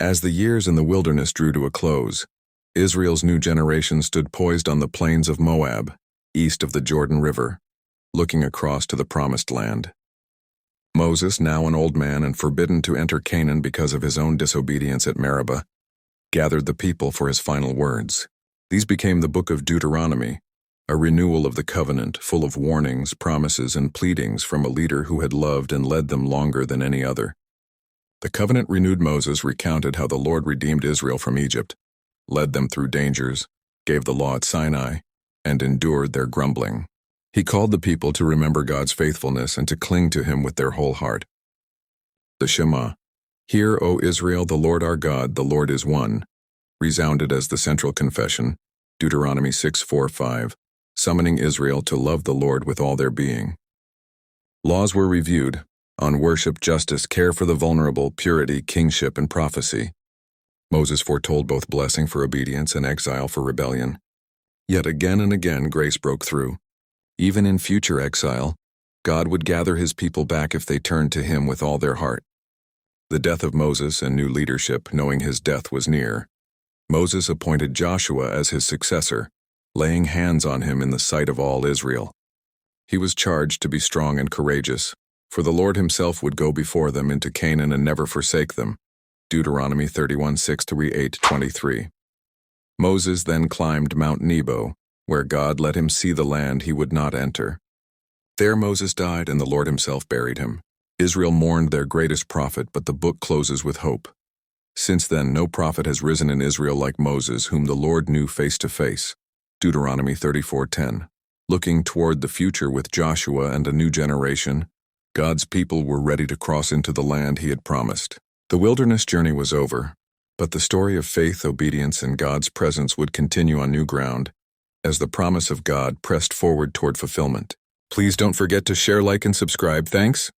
As the years in the wilderness drew to a close, Israel's new generation stood poised on the plains of Moab, east of the Jordan River, looking across to the Promised Land. Moses, now an old man and forbidden to enter Canaan because of his own disobedience at Meribah, gathered the people for his final words. These became the book of Deuteronomy, a renewal of the covenant full of warnings, promises, and pleadings from a leader who had loved and led them longer than any other. The covenant-renewed Moses recounted how the Lord redeemed Israel from Egypt, led them through dangers, gave the law at Sinai, and endured their grumbling. He called the people to remember God's faithfulness and to cling to him with their whole heart. The Shema, "Hear, O Israel, the Lord our God, the Lord is one," resounded as the central confession, Deuteronomy 6:4-5, summoning Israel to love the Lord with all their being. Laws were reviewed on worship, justice, care for the vulnerable, purity, kingship, and prophecy. Moses foretold both blessing for obedience and exile for rebellion. Yet again and again grace broke through. Even in future exile, God would gather his people back if they turned to him with all their heart. The death of Moses and new leadership, knowing his death was near, Moses appointed Joshua as his successor, laying hands on him in the sight of all Israel. He was charged to be strong and courageous, for the Lord himself would go before them into Canaan and never forsake them. Deuteronomy 31:6-8-23. Moses then climbed Mount Nebo, where God let him see the land he would not enter. There Moses died and the Lord himself buried him. Israel mourned their greatest prophet, but the book closes with hope. Since then, no prophet has risen in Israel like Moses, whom the Lord knew face to face. Deuteronomy 34:10. Looking toward the future with Joshua and a new generation, God's people were ready to cross into the land he had promised. The wilderness journey was over, but the story of faith, obedience, and God's presence would continue on new ground as the promise of God pressed forward toward fulfillment. Please don't forget to share, like, and subscribe. Thanks.